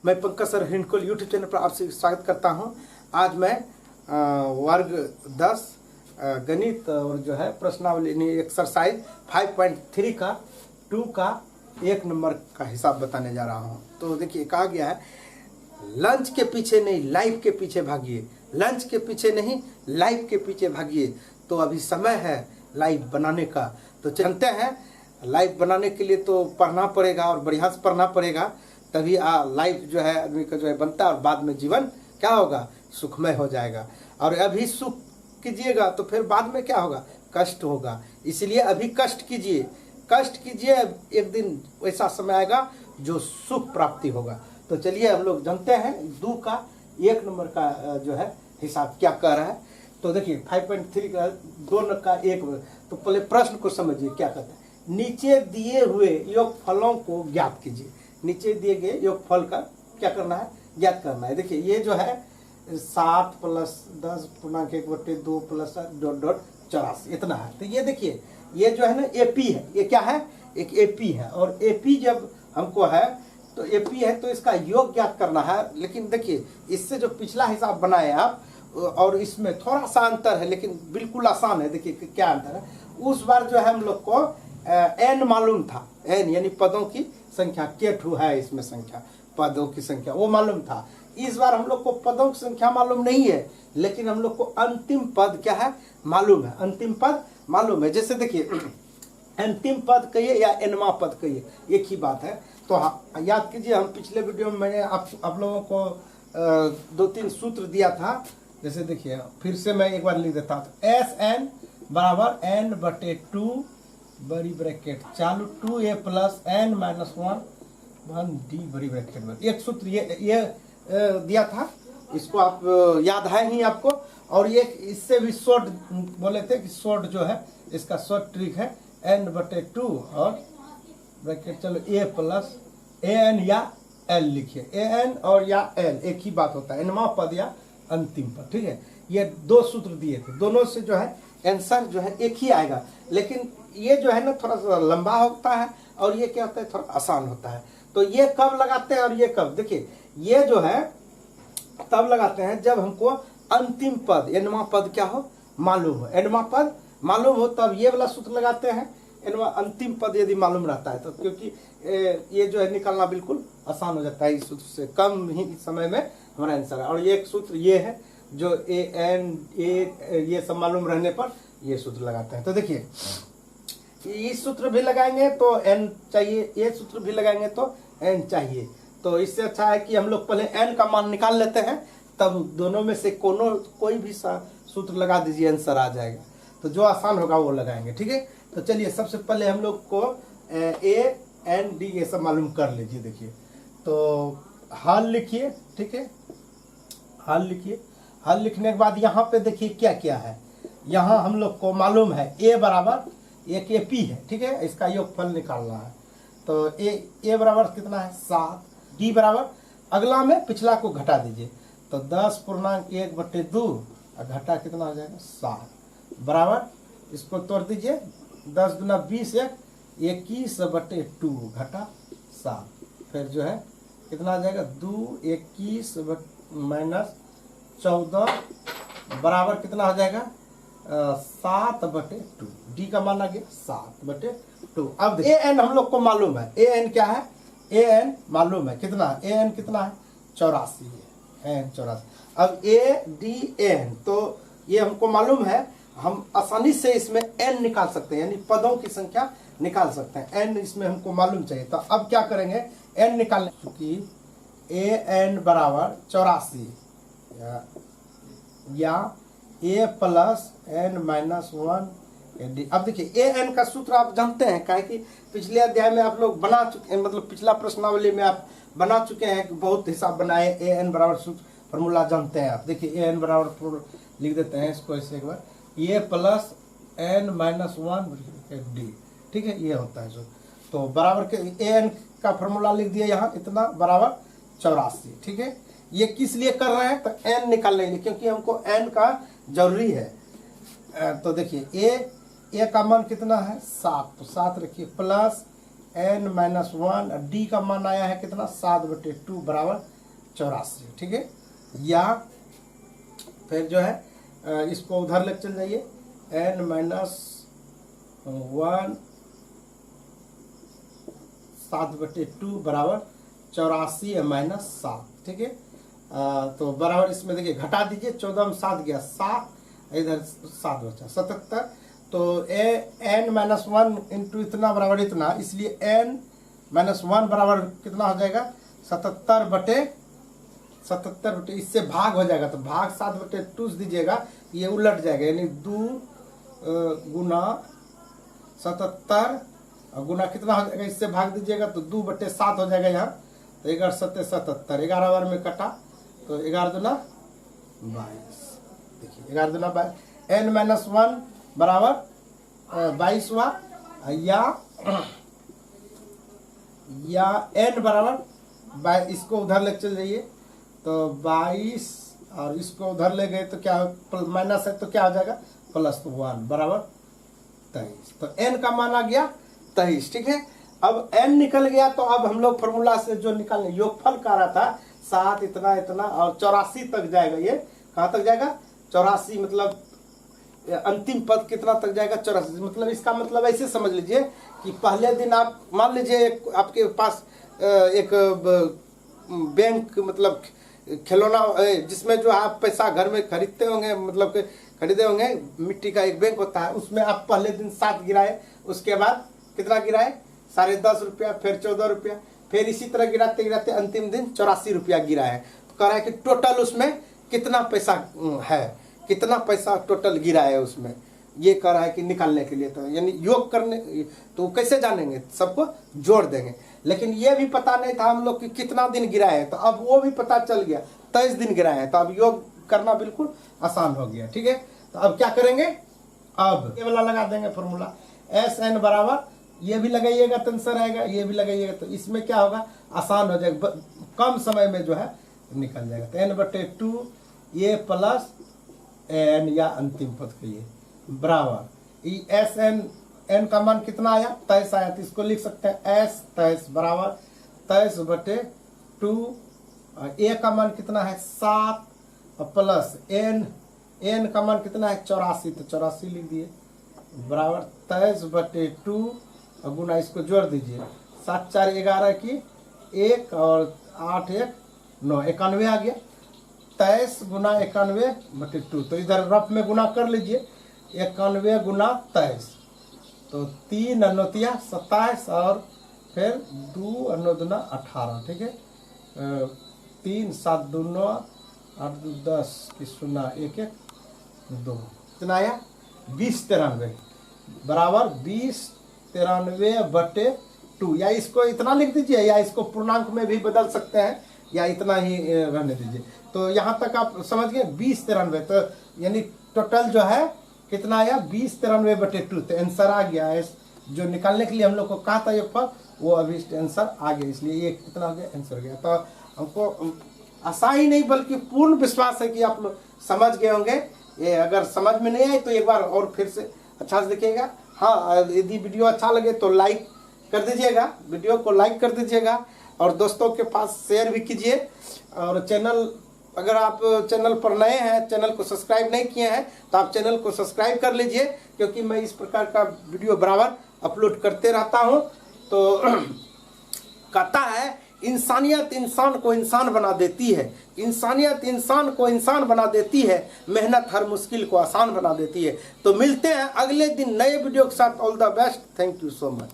मैं Pankaj sir हिंडकुल YouTube channel पर आपसे स्वागत करता हूं। आज मैं वर्ग 10 गणित और जो है प्रश्नावली एक्सरसाइज 5.3 का 2 का 1 नंबर का हिसाब बताने जा रहा हूं। तो देखिए कहा गया है लंच के पीछे नहीं लाइफ के पीछे भागिए, लंच के पीछे नहीं लाइफ के पीछे भागिए। तो अभी समय है लाइफ बनाने का। तो जानते हैं लाइफ बनाने के लिए तो पढ़ना पड़ेगा और बढ़िया से पढ़ना पड़ेगा, तभी लाइफ जो है आदमी का जो है बनता है और बाद में जीवन क्या होगा, सुखमय हो जाएगा। और अभी सुख कीजिएगा तो फिर बाद में क्या होगा, कष्ट होगा। इसलिए अभी कष्ट कीजिए, कष्ट कीजिए, एक दिन ऐसा समय आएगा जो सुख प्राप्ति होगा। तो चलिए हम लोग जानते हैं 2 का 1 नंबर का जो है हिसाब क्या कर रहा है। तो देखिए 5.3 का 2 का 1। तो पहले प्रश्न को समझिए क्या कहता है। नीचे दिए हुए योगफलों को ज्ञात कीजिए। नीचे दिए गए योगफल का क्या करना है, ज्ञात करना है। देखिए ये जो है 7 + 10 पूर्णांक 1/2 + ... 84 इतना है। तो ये देखिए ये जो है ना एपी है, ये क्या है, एक एपी है। और एपी जब हमको है तो एपी है तो इसका योग ज्ञात करना है। लेकिन देखिए इससे जो पिछला हिसाब बनाए आप और इसमें थोड़ा सा अंतर है, लेकिन बिल्कुल आसान है। देखिए क्या अंतर है, उस बार जो है हम लोग को n मालूम था, n यानी पदों की संख्या, K2 है इसमें संख्या, पदों की संख्या वो मालूम था। इस बार हम लोग को पदों की संख्या मालूम नहीं है, लेकिन हम लोग को अंतिम पद क्या है मालूम है, अंतिम पद मालूम है। जैसे देखिए अंतिम पद कहिए या nवां पद कहिए, एक ही बात है। तो याद कीजिए हम पिछले वीडियो में मैंने आप लोगों को 2-3 सूत्र दिया था। जैसे देखिए फिर से मैं एक बार लिख देता हूँ। Sn बराबर n/2 बड़ी ब्रैकेट चालू 2a + n - 1 d बड़ी ब्रैकेट में। एक सूत्र ये दिया था, इसको आप याद है ही आपको। और ये इससे भी शॉर्ट बोले थे कि शॉर्ट जो है इसका शॉर्ट ट्रिक है n/2 और ब्रैकेट चलो a + an या l लिखिए। an और या l एक ही बात होता है, nवां पद या अंतिम पद, ठीक है। ये 2 सूत्र दिए थे, दोनों से जो है आंसर जो है एक ही आएगा। लेकिन ये जो है ना थोड़ा सा लंबा होता है और ये क्या होता है थोड़ा आसान होता है। तो ये कब लगाते हैं और ये कब, देखिए ये जो है तब लगाते हैं जब हमको अंतिम पद nवां पद क्या हो मालूम हो, nवां पद मालूम हो तब ये वाला सूत्र लगाते हैं। अंतिम पद यदि मालूम रहता है तो क्योंकि ये जो है निकालना बिल्कुल आसान हो जाता है, इस सूत्र से कम ही समय में हमारा आंसर है। और ये एक सूत्र ये है जो an ये सब मालूम रहने पर ये सूत्र लगाते हैं। तो देखिए इस सूत्र भी लगाएंगे तो n चाहिए, ये सूत्र भी लगाएंगे तो n चाहिए। तो इससे अच्छा है कि हम लोग पहले n का मान निकाल लेते हैं, तब दोनों में से कोई भी सूत्र लगा दीजिए, आंसर आ जाएगा। तो जो आसान होगा वो लगाएंगे, ठीक है। तो चलिए सबसे पहले हम लोग को a n d ये सब मालूम कर लीजिए। देखिए तो हल लिखिए, ठीक है, हल लिखिए। हल लिखने के बाद यहाँ पे देखिए क्या क्या है। यहाँ हम लोग को मालूम है a बराबर एक AP है, ठीक है, इसका योगफल निकालना है। तो a बराबर कितना है 7, d बराबर अगला में पिछला को घटा दीजिए तो 10 पूर्णांक 1/2 और घटा कितना हो जाएगा 7 बराबर, इसको तोड़ दीजिए 10 × 20 21/2 घटा 7, फिर जो है कितना आ जाएगा 2 21 - 14 बराबर कितना हो जाएगा 7/2। डी का मान आ गया 7/2। अब an हम लोग को मालूम है, an क्या है, an मालूम है कितना, an कितना है 84 है, n 84। अब ADN तो ये हमको मालूम है, हम आसानी से इसमें n निकाल सकते हैं, यानी पदों की संख्या निकाल सकते हैं। n इसमें हमको मालूम चाहिए। तो अब क्या करेंगे n निकालने, क्योंकि an बराबर 84 या a + n - 1 d। अब देखिए an का सूत्र आप जानते हैं, काहे कि पिछले अध्याय में आप लोग बना चुके हैं, मतलब पिछला प्रश्नावली में आप बना चुके हैं कि बहुत हिसाब बनाए। an बराबर सूत्र फॉर्मूला जानते हैं आप। देखिए an बराबर लिख देते हैं इसको ऐसे एक बार, a + n - 1 d, ठीक है, ये होता है जो। तो बराबर के an का फॉर्मूला लिख दिया यहाँ इतना बराबर 84, ठीक है। ये किस लिए कर रहे हैं तो n निकालने के लिए, क्योंकि हमको n का जरूरी है। तो देखिए a का मान कितना है 7, तो 7 रखिए प्लस n माइनस 1, d का मान आया है कितना 7/2 बराबर 84, ठीक है। या फिर जो है इसको उधर ले चल जाइए, n माइनस 1 7/2 बराबर 84 माइनस 7, ठीक है। तो बराबर इसमें देखिए घटा दीजिए, 14 में 7 गया 7, इधर 7 बचा 77। तो n माइनस 1 इंटू इतना बराबर इतना, इसलिए n माइनस 1 बराबर कितना हो जाएगा 77/, इससे भाग हो जाएगा तो भाग 7/2 दीजिएगा, ये उलट जाएगा, यानी 2 गुना 77 गुना कितना हो जाएगा, इससे भाग दीजिएगा तो 2/7 हो जाएगा यहाँ। तो 11 7 77, 11 बार में कटा तो 11 दूना 22, देखिए 11 दूना 22, n माइनस 1 बराबर 22 हुआ, या n बराबर इसको उधर ले चल जाइए तो 22 और इसको उधर ले गए तो क्या माइनस है तो क्या हो जाएगा +1 बराबर 23। तो n का मान आ गया 23, ठीक है। अब n निकल गया तो अब हम लोग फॉर्मूला से जो निकालने योगफल का रहा था 7 इतना इतना और 84 तक जाएगा, ये कहाँ तक जाएगा 84, मतलब अंतिम पद कितना तक जाएगा 84। मतलब इसका मतलब ऐसे समझ लीजिए कि पहले दिन आप मान लीजिए आपके पास एक बैंक मतलब खिलौना जिसमें जो आप पैसा घर में खरीदते होंगे, मतलब खरीदे होंगे, मिट्टी का एक बैंक होता है, उसमें आप पहले दिन 7 गिराए, उसके बाद कितना गिराए 10.5 रुपया, फिर 14 रुपया, फिर इसी तरह गिराते गिराते अंतिम दिन 84 रुपया गिरा है। तो कह रहा है कि टोटल उसमें कितना पैसा है, कितना पैसा टोटल गिरा है उसमें, ये कह रहा है कि निकालने के लिए। तो यानी योग करने तो कैसे जानेंगे, सबको जोड़ देंगे, लेकिन ये भी पता नहीं था हम लोग कि कितना दिन गिरा है, तो अब वो भी पता चल गया 23 दिन गिरा है, तो अब योग करना बिल्कुल आसान हो गया, ठीक है। तो अब क्या करेंगे, अब ये वाला लगा देंगे फॉर्मूला, SN बराबर ये भी लगाइएगा तो आंसर आएगा, ये भी लगाइएगा तो इसमें क्या होगा आसान हो जाएगा, कम समय में जो है निकल जाएगा। तो n/2 ये प्लस n या अंतिम पद के लिए बराबर SN, n का मान कितना आया 23 आया, तो इसको लिख सकते हैं S 23 बराबर 23/2, a का मान कितना है 7 प्लस n का मान कितना है 84, तो 84 लिख दिए बराबर 23/2 गुना इसको जोड़ दीजिए, 7 4 11 की 1 और 8 1 9 91 आ गया, 23 गुना 91/2, तो इधर रफ में गुना कर लीजिए 91 गुना 23, तो 3 9 27 और फिर 2 9 दूना 18, ठीक है। 3 7 2 9 8 2 10 की 0 1 1 2, कितना आया 2093 बराबर 2093/2, या इसको इतना लिख दीजिए या इसको पूर्णांक में भी बदल सकते हैं, या इतना ही रहने दीजिए। तो यहाँ तक आप समझ गए 2093, तो यानी टोटल जो है कितना आया 2093/2, तो आंसर आ गया है। जो निकालने के लिए हम लोग को कहा था योगफल, वो अभी आंसर आ गया, इसलिए ये कितना हो गया आंसर गया। तो हमको आशा ही नहीं बल्कि पूर्ण विश्वास है कि आप लोग समझ गए होंगे। ये अगर समझ में नहीं आए तो एक बार और फिर से अच्छा से देखिएगा। हाँ, यदि वीडियो अच्छा लगे तो लाइक कर दीजिएगा, वीडियो को लाइक कर दीजिएगा और दोस्तों के पास शेयर भी कीजिए। और चैनल, अगर आप चैनल पर नए हैं, चैनल को सब्सक्राइब नहीं किए हैं तो आप चैनल को सब्सक्राइब कर लीजिए, क्योंकि मैं इस प्रकार का वीडियो बराबर अपलोड करते रहता हूँ। तो कहता है इंसानियत इंसान को इंसान बना देती है, इंसानियत इंसान को इंसान बना देती है, मेहनत हर मुश्किल को आसान बना देती है। तो मिलते हैं अगले दिन नए वीडियो के साथ। All the best, thank you so much.